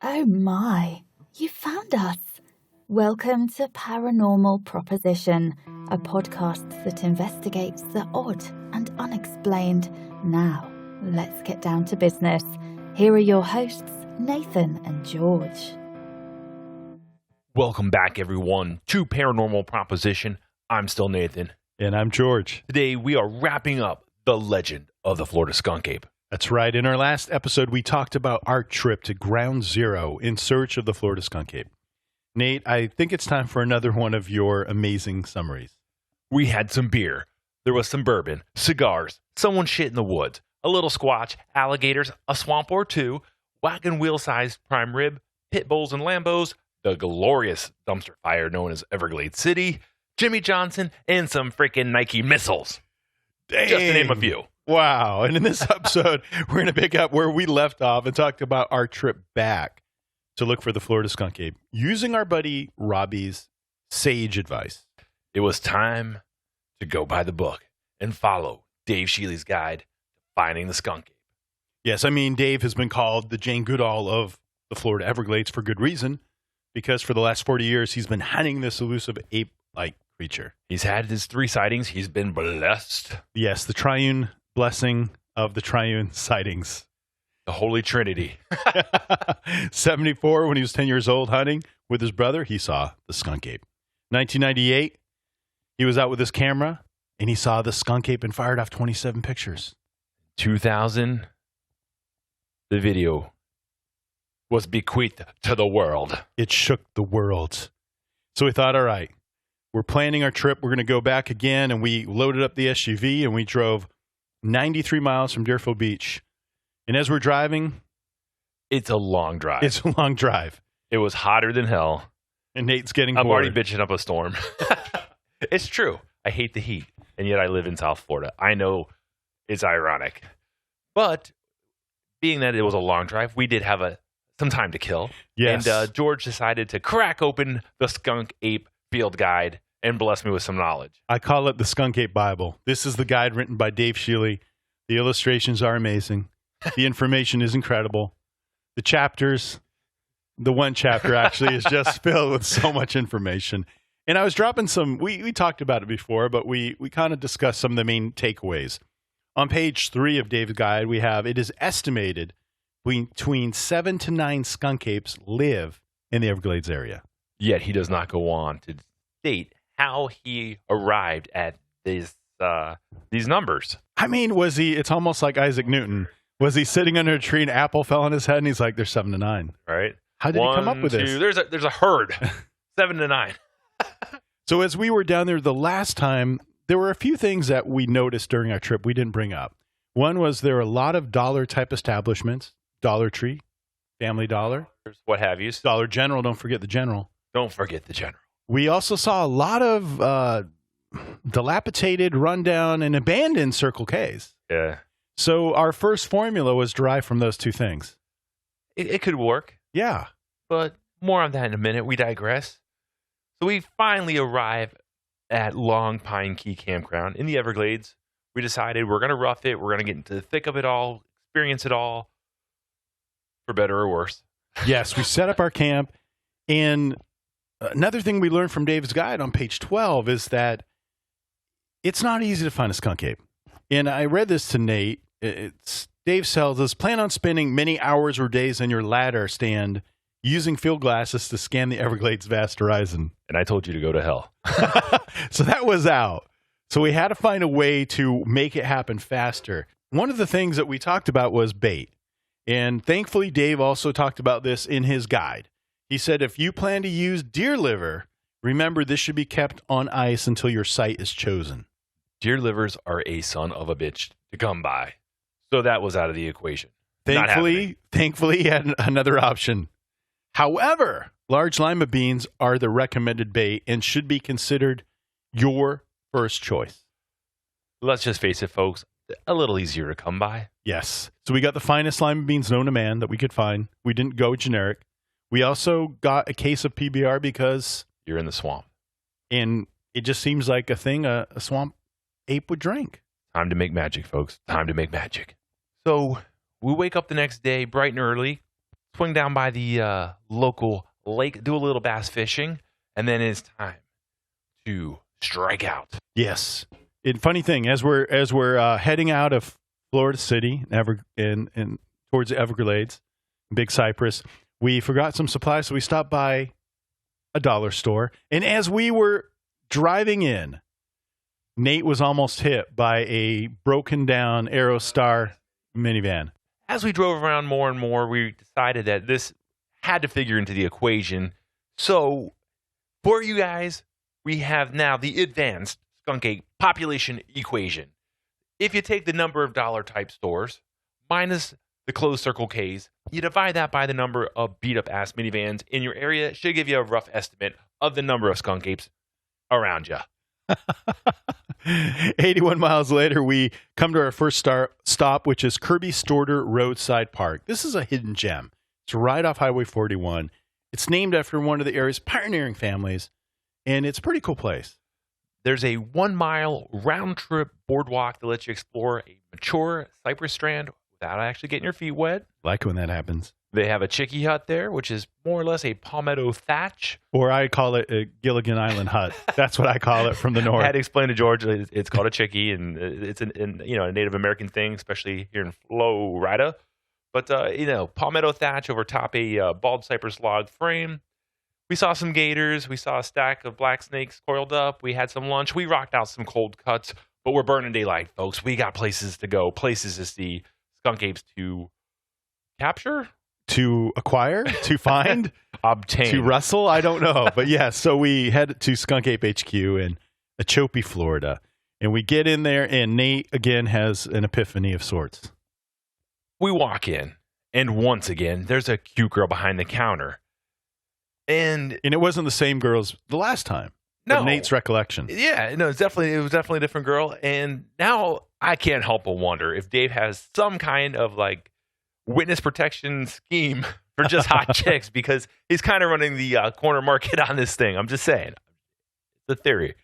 Oh my, you found us. Welcome to Paranormal Proposition, a podcast that investigates the odd and unexplained. Now, let's get down to business. Here are your hosts, Nathan and George. Welcome back, everyone, to Paranormal Proposition. I'm still Nathan. And I'm George. Today, we are wrapping up the legend of the Florida Skunk Ape. That's right. In our last episode, we talked about our trip to Ground Zero in search of the Florida Skunk Ape. Nate, I think it's time for another one of your amazing summaries. We had some beer. There was some bourbon, cigars, someone shit in the woods, a little squatch, alligators, a swamp or two, wagon wheel-sized prime rib, pit bulls and Lambos, the glorious dumpster fire known as Everglades City, Jimmy Johnson, and some freaking Nike missiles. Dang. Just to name a few. Wow. And in this episode, we're going to pick up where we left off and talk about our trip back to look for the Florida Skunk Ape using our buddy Robbie's sage advice. It was time to go by the book and follow Dave Shealy's guide to finding the skunk ape. Yes, I mean, Dave has been called the Jane Goodall of the Florida Everglades for good reason, because for the last 40 years, he's been hunting this elusive ape-like creature. He's had his 3 sightings. He's been blessed. Yes, the triune blessing of the triune sightings. The Holy Trinity. 74, when he was 10 years old hunting with his brother, he saw the skunk ape. 1998, he was out with his camera, and he saw the skunk ape and fired off 27 pictures. 2000, the video was bequeathed to the world. It shook the world. So we thought, all right, we're planning our trip. We're going to go back again, and we loaded up the SUV, and we drove 93 miles from Deerfield Beach. And as we're driving, It's a long drive. it's a long drive. It was hotter than hell. And Nate's getting I'm bored. already bitching up a storm. It's true. I hate the heat, and yet I live in South Florida. I know it's ironic. But being that it was a long drive, we did have some time to kill. Yes. And George decided to crack open the Skunk Ape Field Guide and bless me with some knowledge. I call it the Skunk Ape Bible. This is the guide written by Dave Shealy. The illustrations are amazing. The information is incredible. The chapters, the one chapter actually is just filled with so much information. And I was dropping some, we talked about it before, but we kind of discussed some of the main takeaways. On page 3 of Dave's guide, we have, it is estimated between 7 to 9 skunk apes live in the Everglades area. Yet he does not go on to state how he arrived at these numbers. I mean, it's almost like Isaac Newton. Was he sitting under a tree and an apple fell on his head and he's like, there's 7 to 9. Right? How did he come up with this? There's a herd. 7 to 9. So as we were down there the last time, there were a few things that we noticed during our trip we didn't bring up. One was there were a lot of dollar-type establishments, Dollar Tree, Family Dollar, What have you. Dollar General, don't forget the General. Don't forget the general. We also saw a lot of dilapidated, rundown, and abandoned Circle Ks. Yeah. So our first formula was derived from those two things. It could work, Yeah. but more on that in a minute. We digress. So we finally arrive at Long Pine Key Campground in the Everglades. We decided we're going to rough it. We're going to get into the thick of it all, experience it all, for better or worse. Yes, we set up our camp. And another thing we learned from Dave's guide on page 12 is that it's not easy to find a skunk ape. And I read this to Nate. Dave tells us, plan on spending many hours or days in your ladder stand using field glasses to scan the Everglades' vast horizon. And I told you to go to hell. So that was out. So we had to find a way to make it happen faster. One of the things that we talked about was bait. And thankfully, Dave also talked about this in his guide. He said, if you plan to use deer liver, remember this should be kept on ice until your site is chosen. Deer livers are a son of a bitch to come by. So that was out of the equation. Thankfully, he had another option. However, large lima beans are the recommended bait and should be considered your first choice. Let's just face it, folks. A little easier to come by. Yes. So we got the finest lima beans known to man that we could find. We didn't go generic. We also got a case of PBR because You're in the swamp. And it just seems like a thing a swamp ape would drink. Time to make magic, folks. Time to make magic. So we wake up the next day bright and early, swing down by the local lake, do a little bass fishing, and then it's time to strike out. Yes. And funny thing, as we're heading out of Florida City and towards the Everglades, Big Cyprus, we forgot some supplies, so we stopped by a dollar store. And as we were driving in, Nate was almost hit by a broken down Aerostar minivan. As we drove around more and more, we decided that this had to figure into the equation. So for you guys, we have now the advanced Skunk Ape population equation. If you take the number of dollar type stores minus the closed Circle Ks, you divide that by the number of beat up ass minivans in your area, it should give you a rough estimate of the number of skunk apes around you. 81 miles later, we come to our first stop, which is Kirby Storter Roadside Park. This is a hidden gem. It's right off Highway 41. It's named after one of the area's pioneering families, and it's a pretty cool place. There's a 1 mile round trip boardwalk that lets you explore a mature cypress strand without actually getting your feet wet. Like when that happens. They have a chickie hut there, which is more or less a palmetto thatch. Or I call it a Gilligan Island hut. That's what I call it from the north. I had to explain to George it's called a chickie, and it's a Native American thing, especially here in Florida. But palmetto thatch over top a bald cypress log frame. We saw some gators. We saw a stack of black snakes coiled up. We had some lunch. We rocked out some cold cuts, but we're burning daylight, folks. We got places to go, places to see, skunk apes to capture. To acquire, to find, obtain, to rustle. I don't know. But yeah, so we head to Skunk Ape HQ in Ochopee, Florida. And we get in there, and Nate, again, has an epiphany of sorts. We walk in, and once again, there's a cute girl behind the counter. And it wasn't the same girl as the last time. No. Nate's recollection. Yeah, no, it was definitely a different girl. And now I can't help but wonder if Dave has some kind of witness protection scheme for just hot chicks, because he's kind of running the corner market on this thing. I'm just saying. The theory.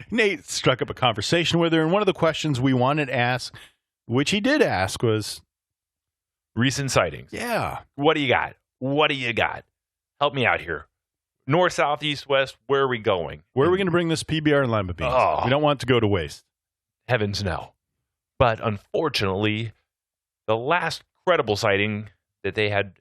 Nate struck up a conversation with her, and one of the questions we wanted to ask, which he did ask, was recent sightings. Yeah. What do you got? What do you got? Help me out here. North, south, east, west, where are we going? Where are we going to bring this PBR and lima beans? Oh. We don't want it to go to waste. Heavens no. But unfortunately, the last credible sighting that they had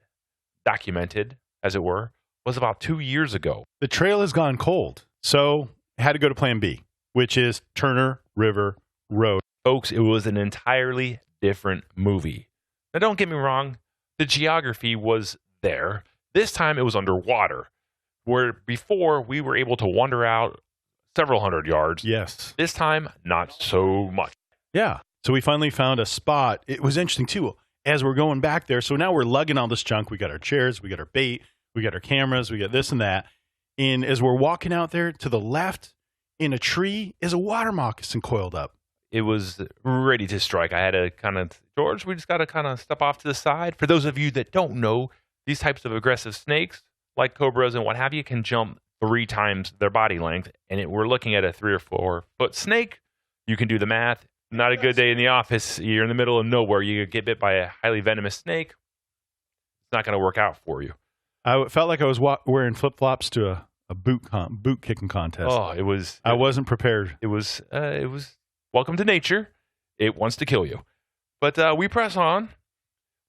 documented, as it were, was about 2 years ago. The trail has gone cold, so had to go to plan B, which is Turner River Road. Folks, it was an entirely different movie. Now, don't get me wrong. The geography was there. This time it was underwater, where before we were able to wander out several hundred yards. Yes. This time, not so much. Yeah. So we finally found a spot. It was interesting, too, as we're going back there. So now we're lugging all this junk. We got our chairs, we got our bait, we got our cameras, we got this and that. And as we're walking out there, to the left in a tree is a water moccasin coiled up. It was ready to strike. I had to George, we just got to kind of step off to the side. For those of you that don't know, these types of aggressive snakes, like cobras and what have you, can jump 3 times their body length. And we're looking at a 3 or 4 foot snake. You can do the math. Not a good day in the office. You're in the middle of nowhere. You get bit by a highly venomous snake. It's not going to work out for you. I felt like I was wearing flip-flops to a boot kicking contest. Oh, it was. I wasn't prepared. It was welcome to nature. It wants to kill you. But we press on.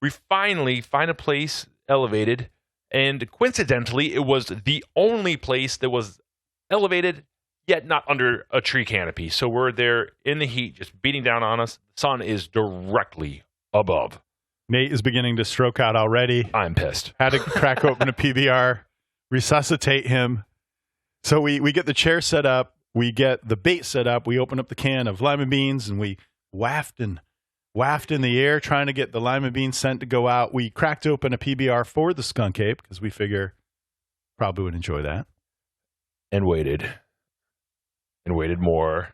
We finally find a place elevated. And coincidentally, it was the only place that was elevated, yet not under a tree canopy. So we're there in the heat, just beating down on us. The sun is directly above. Nate is beginning to stroke out already. I'm pissed. Had to crack open a PBR, resuscitate him. So we get the chair set up. We get the bait set up. We open up the can of lima beans, and we waft in the air, trying to get the lima bean scent to go out. We cracked open a PBR for the skunk ape because we figure probably would enjoy that. And waited more.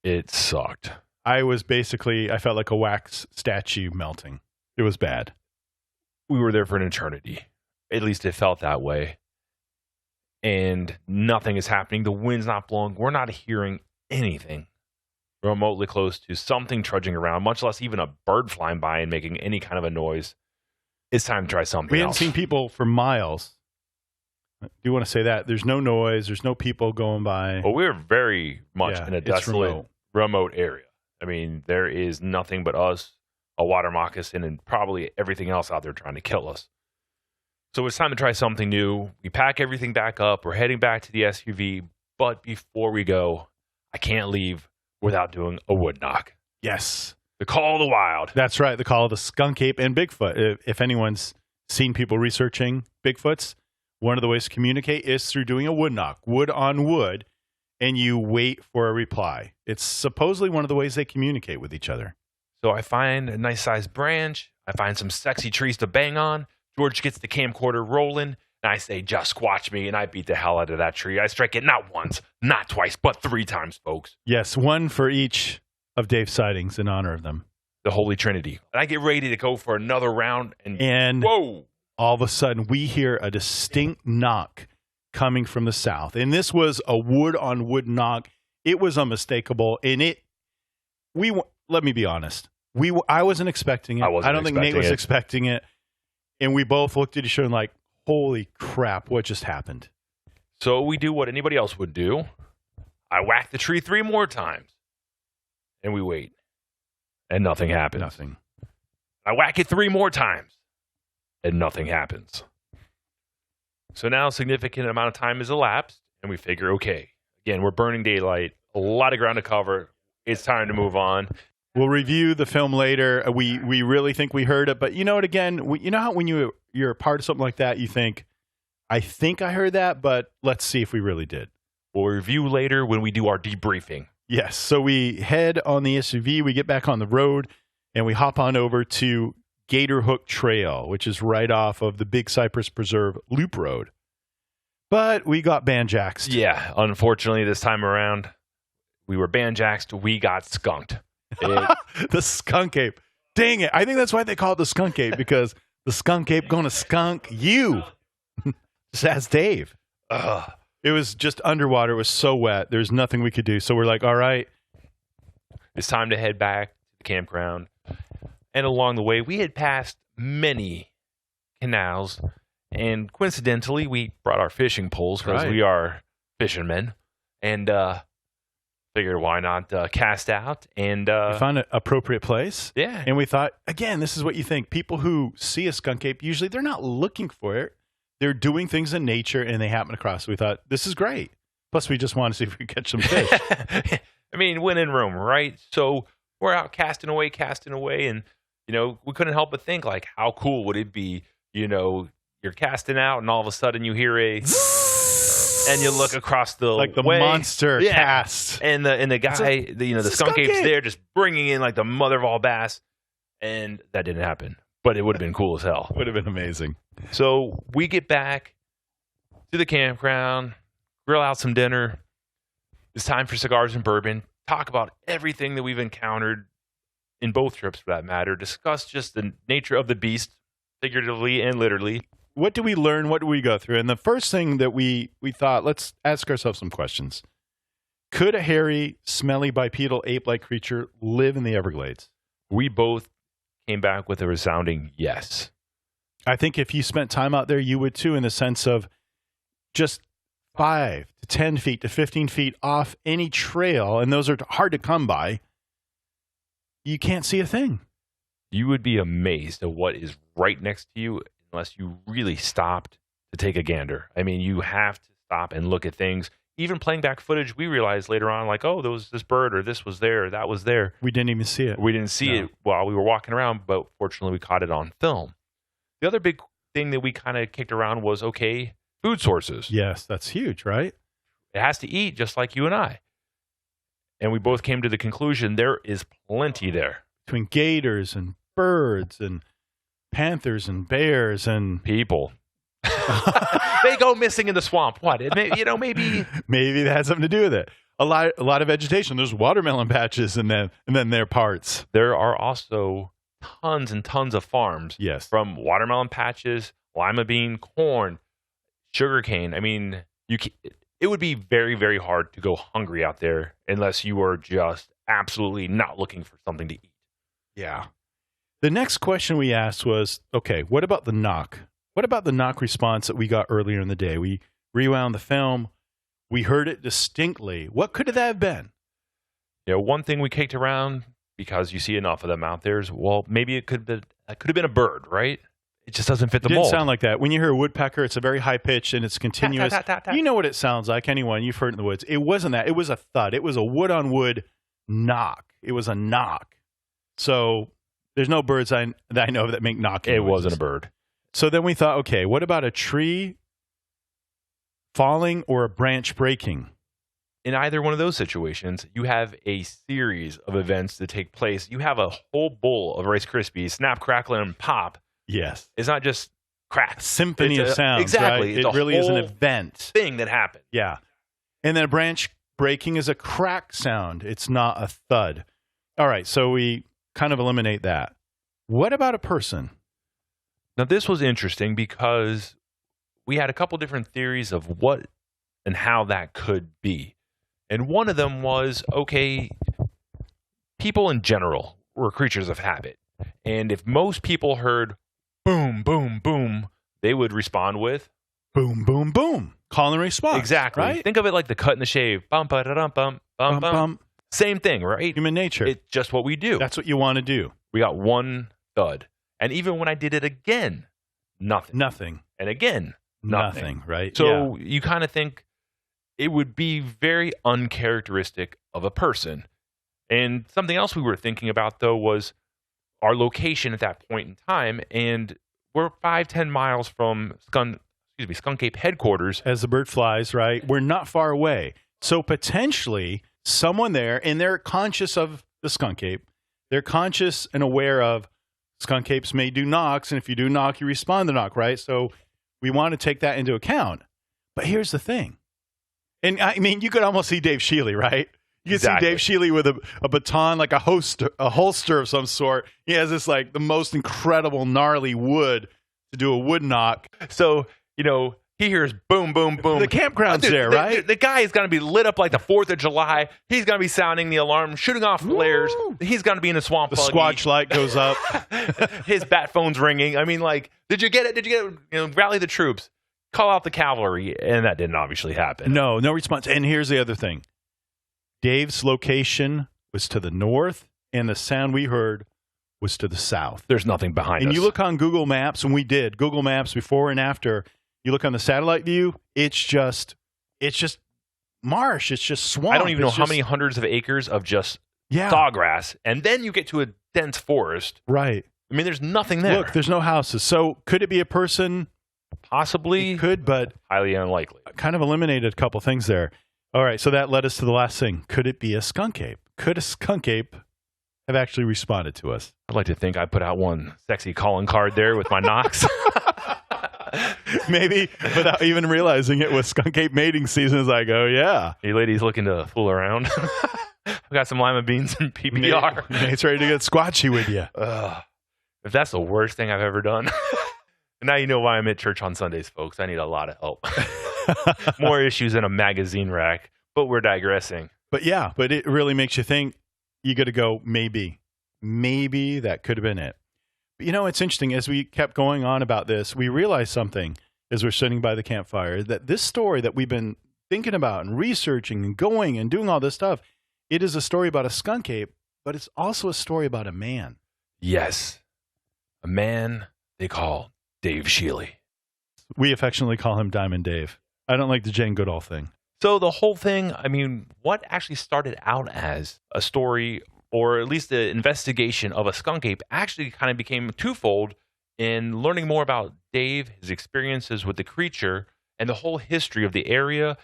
It sucked. I felt like a wax statue melting. It was bad. We were there for an eternity. At least it felt that way. And nothing is happening. The wind's not blowing. We're not hearing anything remotely close to something trudging around, much less even a bird flying by and making any kind of a noise. it's time to try something We hadn't else. seen people for miles. Do you want to say that? There's no noise. There's no people going by. Well, we're very much in a it's desolate, remote area. I mean, there is nothing but us, a water moccasin, and probably everything else out there trying to kill us. So it's time to try something new. We pack everything back up. We're heading back to the SUV. But before we go, I can't leave without doing a wood knock. Yes. The call of the wild. That's right. The call of the skunk ape and Bigfoot. If anyone's seen people researching Bigfoots, one of the ways to communicate is through doing a wood knock, wood on wood, and you wait for a reply. It's supposedly one of the ways they communicate with each other. So I find a nice sized branch. I find some sexy trees to bang on. George gets the camcorder rolling, and I say, just squatch me, and I beat the hell out of that tree. I strike it not once, not twice, but 3 times, folks. Yes, one for each of Dave's sightings in honor of them. The Holy Trinity. And I get ready to go for another round, and whoa! All of a sudden, we hear a distinct knock coming from the south. And this was a wood-on-wood knock. It was unmistakable. And let me be honest. I wasn't expecting it. I don't think Nate was expecting it. And we both looked at each other and like, holy crap, what just happened? So we do what anybody else would do. I whack the tree 3 more times. And we wait. And nothing happens. Nothing. I whack it 3 more times. And nothing happens. So now a significant amount of time has elapsed, and we figure, okay, again, we're burning daylight, a lot of ground to cover. It's time to move on. We'll review the film later. We really think we heard it, but you know what? Again, you know how when you're a part of something like that, you think I heard that, but let's see if we really did. We'll review later when we do our debriefing. Yes. So we head on the SUV, we get back on the road, and we hop on over to Gator Hook Trail, which is right off of the Big Cyprus Preserve Loop Road. But we got banjaxed. Yeah, unfortunately, this time around, we were banjaxed. We got skunked. The skunk ape. Dang it. I think that's why they call it the skunk ape, because the skunk ape going to skunk you. Just ask Dave. It was just underwater. It was so wet. There's nothing we could do. So we're like, all right. It's time to head back to the campground. And along the way, we had passed many canals. And coincidentally, we brought our fishing poles because we are fishermen. And figured why not cast out. And we found an appropriate place. Yeah. And we thought, again, this is what you think. People who see a skunk ape, usually they're not looking for it. They're doing things in nature and they happen across. So we thought, this is great. Plus, we just want to see if we can catch some fish. I mean, win in Rome, right? So we're out casting away. And, you know, we couldn't help but think, like, how cool would it be, you know, you're casting out and all of a sudden you hear a... and you look across the like the way, monster cast. And the guy, the skunk ape's there just bringing in like the mother of all bass. And that didn't happen. But it would have been cool as hell. Would have been amazing. So we get back to the campground, grill out some dinner. It's time for cigars and bourbon. Talk about everything that we've encountered in both trips, for that matter. Discuss just the nature of the beast, figuratively and literally. What do we learn? What do we go through? And the first thing that we thought, let's ask ourselves some questions. Could a hairy, smelly, bipedal ape-like creature live in the Everglades? We both came back with a resounding yes. I think if you spent time out there, you would too, in the sense of just 5 to 10 feet to 15 feet off any trail, and those are hard to come by, you can't see a thing. You would be amazed at what is right next to you unless you really stopped to take a gander. I mean, you have to stop and look at things. Even playing back footage, we realized later on, like, oh, there was this bird, or this was there, or that was there. We didn't even see it. We didn't see it while we were walking around, but fortunately we caught it on film. The other big thing that we kind of kicked around was, okay, food sources. Yes, that's huge, right? It has to eat just like you and I. And we both came to the conclusion there is plenty there. Between gators and birds and panthers and bears and people. They go missing in the swamp. What? Maybe that has something to do with it. A lot of vegetation. There's watermelon patches and then their parts. There are also tons and tons of farms. Yes. From watermelon patches, lima bean, corn, sugarcane. I mean, it would be very, very hard to go hungry out there unless you were just absolutely not looking for something to eat. Yeah. The next question we asked was, okay, what about the knock? What about the knock response that we got earlier in the day? We rewound the film. We heard it distinctly. What could that have been? One thing we kicked around, because you see enough of them out there, is, well, maybe it could have been a bird, right? It just doesn't fit the mold. It didn't sound like that. When you hear a woodpecker, it's a very high pitch and it's continuous. Tat, tat, tat, tat. You know what it sounds like. Anyone, you've heard it in the woods. It wasn't that. It was a thud. It was a wood on wood knock. It was a knock. So there's no birds that I know of that make knocking noises. It wasn't a bird. So then we thought, okay, what about a tree falling or a branch breaking? In either one of those situations, you have a series of events that take place. You have a whole bowl of Rice Krispies, snap, crackle, and pop. Yes. It's not just crack. Symphony of sounds. Exactly. Right? It really is an event. Thing that happened. Yeah. And then a branch breaking is a crack sound. It's not a thud. All right. So we kind of eliminate that. What about a person? Now, this was interesting because we had a couple different theories of what and how that could be. And one of them was, okay, people in general were creatures of habit. And if most people heard boom, boom, boom, they would respond with boom, boom, boom. Call and response. Exactly. Right? Think of it like the cut and the shave. Bum, ba-da-dum, bum, bum, bum. Same thing, right? Human nature. It's just what we do. That's what you want to do. We got one thud. And even when I did it again, nothing. Nothing. And again, nothing. Right? So you kind of think it would be very uncharacteristic of a person. And something else we were thinking about, though, was our location at that point in time. And we're 5-10 miles from Skunk Ape headquarters. As the bird flies, right? We're not far away. So potentially someone there, and they're conscious of the skunk ape. They're conscious and aware of skunk apes may do knocks. And if you do knock, you respond to knock, right? So we want to take that into account. But here's the thing. And I mean, you could almost see Dave Shealy, right? You can see Dave Shealy with a baton, like a holster of some sort. He has this like the most incredible gnarly wood to do a wood knock. So, he hears boom, boom, boom. The campground's there, right? The guy is going to be lit up like the 4th of July. He's going to be sounding the alarm, shooting off flares. He's going to be in a swamp. The Squatch light goes up. His bat phone's ringing. I mean, like, did you get it? Did you get it? Rally the troops. Call out the cavalry. And that didn't obviously happen. No response. And here's the other thing. Dave's location was to the north, and the sound we heard was to the south. There's nothing behind us. And you look on Google Maps, and we did Google Maps before and after. You look on the satellite view, it's just marsh. It's just swamp. I don't even know how many hundreds of acres of just sawgrass. And then you get to a dense forest. Right. I mean, there's nothing there. Look, there's no houses. So could it be a person? Possibly. It could, but highly unlikely. Kind of eliminated a couple things there. All right, so that led us to the last thing. Could it be a skunk ape? Could a skunk ape have actually responded to us? I'd like to think I put out one sexy calling card there with my knocks. Maybe without even realizing it was skunk ape mating season. It's like, oh, yeah. You ladies looking to fool around? I've got some lima beans and PBR. Nate's ready to get squatchy with you. If that's the worst thing I've ever done. Now you know why I'm at church on Sundays, folks. I need a lot of help. More issues than a magazine rack, but we're digressing. But it really makes you think. You got to go, maybe that could have been it. But it's interesting. As we kept going on about this, we realized something as we're sitting by the campfire, that this story that we've been thinking about and researching and going and doing all this stuff, it is a story about a skunk ape, but it's also a story about a man. Yes. A man they call Dave Shealy. We affectionately call him Diamond Dave. I don't like the Jane Goodall thing. So the whole thing, I mean, what actually started out as a story, or at least the investigation of a skunk ape, actually kind of became twofold in learning more about Dave, his experiences with the creature, and the whole history of the area.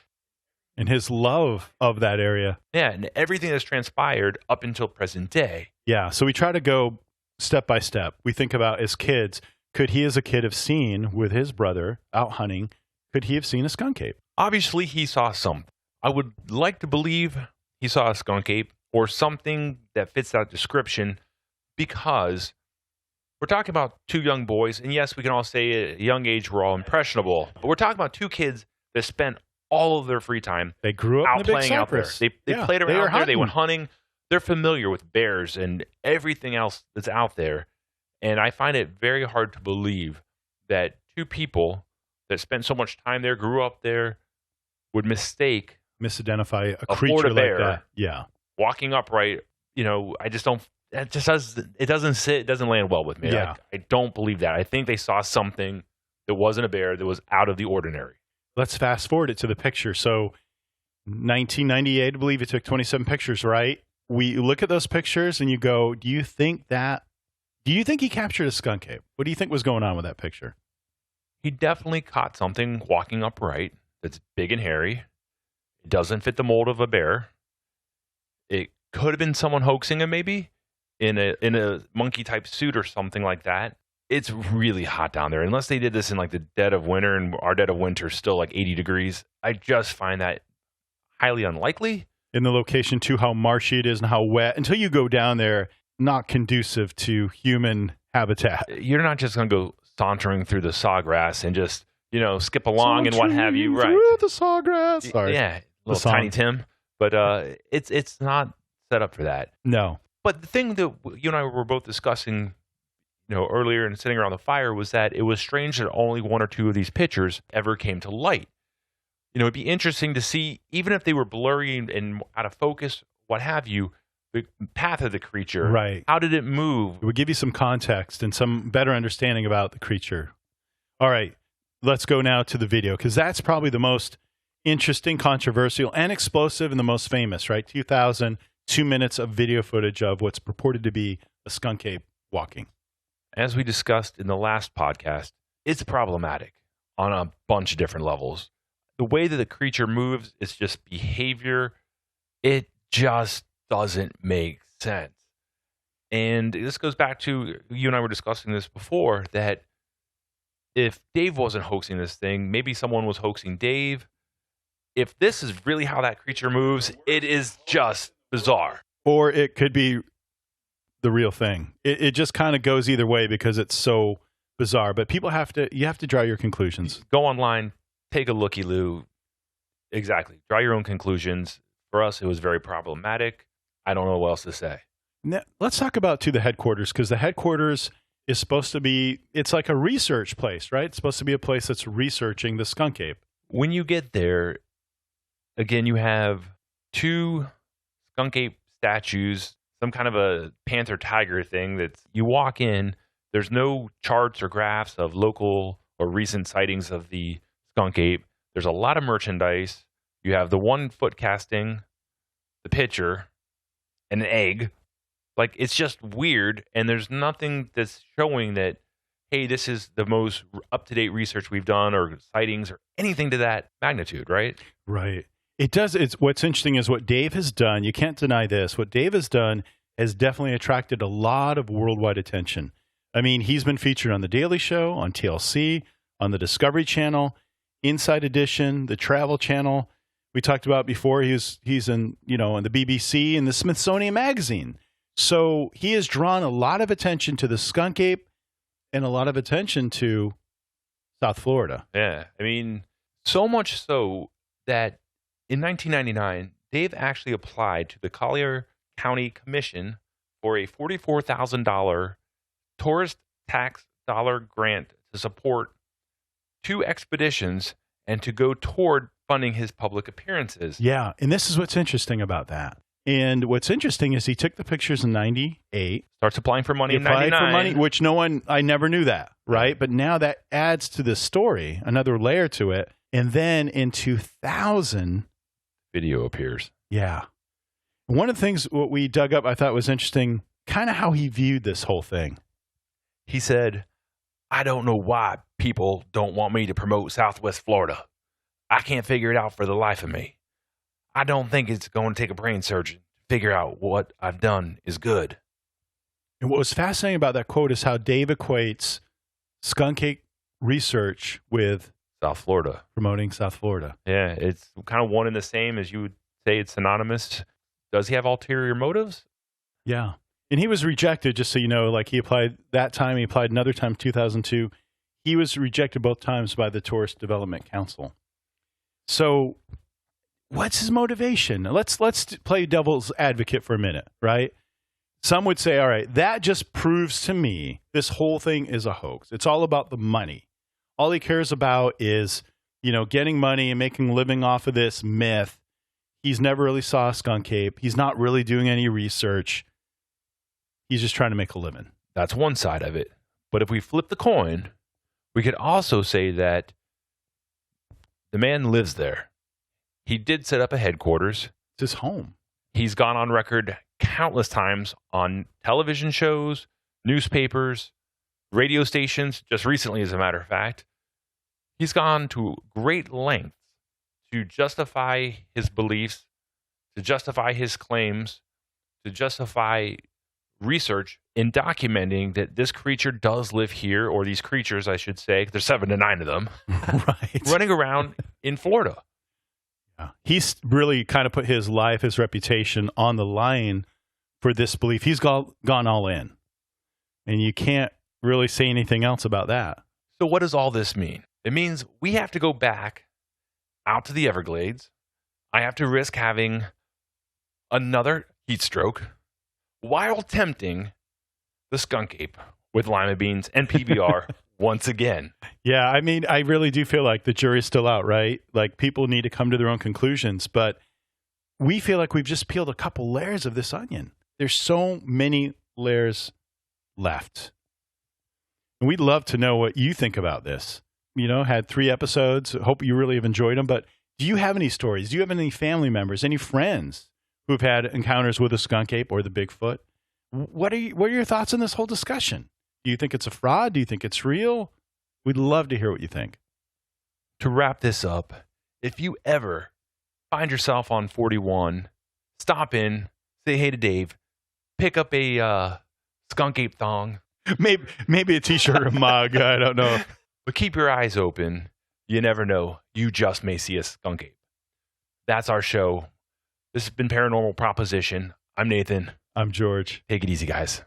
And his love of that area. Yeah, and everything that's transpired up until present day. Yeah, so we try to go step by step. We think about as kids, could he as a kid have seen with his brother out hunting, could he have seen a skunk ape? Obviously, he saw something. I would like to believe he saw a skunk ape or something that fits that description, because we're talking about two young boys. And yes, we can all say at a young age we're all impressionable. But we're talking about two kids that spent all of their free time they grew up out in the playing Big out there. Cyprus. They played around there. They went hunting. They're familiar with bears and everything else that's out there. And I find it very hard to believe that two people that spent so much time there, grew up there, would misidentify a a creature Florida like bear that. Yeah. walking upright. I just don't. It just doesn't sit. It doesn't land well with me. Yeah. I don't believe that. I think they saw something that wasn't a bear, that was out of the ordinary. Let's fast forward it to the picture. So 1998, I believe it took 27 pictures, right? We look at those pictures and you go, do you think he captured a skunk ape? What do you think was going on with that picture? He definitely caught something walking upright that's big and hairy. It doesn't fit the mold of a bear. It could have been someone hoaxing him, maybe in a monkey type suit or something like that. It's really hot down there. Unless they did this in like the dead of winter, and our dead of winter is still like 80 degrees. I just find that highly unlikely. In the location too, how marshy it is and how wet. Until you go down there, not conducive to human habitat. You're not just going to go sauntering through the sawgrass and just, skip along and what have you. Right. Through the sawgrass. Sorry. Yeah. Little Tiny Tim. But it's not set up for that. No. But the thing that you and I were both discussing, earlier and sitting around the fire was that it was strange that only one or two of these pictures ever came to light. It'd be interesting to see, even if they were blurry and out of focus, what have you, the path of the creature. Right. How did it move? It would give you some context and some better understanding about the creature. All right. Let's go now to the video, because that's probably the most interesting, controversial, and explosive, and the most famous, right? 2 minutes of video footage of what's purported to be a skunk ape walking. As we discussed in the last podcast, it's problematic on a bunch of different levels. The way that the creature moves, it's just behavior. It just doesn't make sense. And this goes back to, you and I were discussing this before, that if Dave wasn't hoaxing this thing, maybe someone was hoaxing Dave. If this is really how that creature moves, it is just bizarre. Or it could be the real thing. It just kind of goes either way because it's so bizarre. But you have to draw your conclusions. Go online, take a looky-loo. Exactly. Draw your own conclusions. For us, it was very problematic. I don't know what else to say. Now, let's talk about the headquarters, because the headquarters is supposed to be, it's like a research place, right? It's supposed to be a place that's researching the skunk ape. When you get there, again, you have two skunk ape statues, some kind of a panther tiger thing that you walk in. There's no charts or graphs of local or recent sightings of the skunk ape. There's a lot of merchandise. You have the 1 foot casting, the picture, and an egg. Like, it's just weird, and there's nothing that's showing that, hey, this is the most up-to-date research we've done, or sightings, or anything to that magnitude, right? Right. It does. What's interesting is what Dave has done. You can't deny this. What Dave has done has definitely attracted a lot of worldwide attention. I mean, he's been featured on The Daily Show, on TLC, on the Discovery Channel, Inside Edition, the Travel Channel. We talked about before. He's in in the BBC and the Smithsonian Magazine. So he has drawn a lot of attention to the skunk ape and a lot of attention to South Florida. Yeah. I mean, so much so that in 1999, Dave actually applied to the Collier County Commission for a $44,000 tourist tax dollar grant to support 2 expeditions and to go toward funding his public appearances. Yeah, and this is what's interesting about that. And what's interesting is he took the pictures in 98. Starts applying for money He in 99. applied for money, which I never knew that, right? But now that adds to this story, another layer to it. And then in 2000... video appears. Yeah. One of the things what we dug up I thought was interesting, kind of how he viewed this whole thing. He said, I don't know why people don't want me to promote Southwest Florida. I can't figure it out for the life of me. I don't think it's going to take a brain surgeon to figure out what I've done is good. And what was fascinating about that quote is how Dave equates skunk ape research with South Florida. Promoting South Florida. Yeah, it's kind of one and the same, as you would say it's synonymous. Does he have ulterior motives? Yeah. And he was rejected, just so you know, like he applied that time, he applied another time, 2002. He was rejected both times by the Tourist Development Council. So what's his motivation? Let's play devil's advocate for a minute, right? Some would say, all right, that just proves to me this whole thing is a hoax. It's all about the money. All he cares about is, getting money and making a living off of this myth. He's never really saw a skunk ape. He's not really doing any research. He's just trying to make a living. That's one side of it. But if we flip the coin, we could also say that the man lives there. He did set up a headquarters. It's his home. He's gone on record countless times on television shows, newspapers, radio stations, just recently, as a matter of fact. He's gone to great lengths to justify his beliefs, to justify his claims, to justify research in documenting that this creature does live here, or these creatures, I should say. There's 7 to 9 of them, right, running around in Florida. Yeah. He's really kind of put his life, his reputation on the line for this belief. He's gone all in, and you can't really say anything else about that. So what does all this mean? It means we have to go back out to the Everglades. I have to risk having another heat stroke while tempting the skunk ape with lima beans and PBR once again. Yeah, I mean, I really do feel like the jury's still out, right? Like, people need to come to their own conclusions, but we feel like we've just peeled a couple layers of this onion. There's so many layers left. And we'd love to know what you think about this. Had 3 episodes. Hope you really have enjoyed them. But do you have any stories? Do you have any family members, any friends who've had encounters with a skunk ape or the Bigfoot? What are your thoughts on this whole discussion? Do you think it's a fraud? Do you think it's real? We'd love to hear what you think. To wrap this up, if you ever find yourself on 41, stop in, say hey to Dave, pick up a skunk ape thong. Maybe a t-shirt or a mug. I don't know. But keep your eyes open. You never know. You just may see a skunk ape. That's our show. This has been Paranormal Proposition. I'm Nathan. I'm George. Take it easy, guys.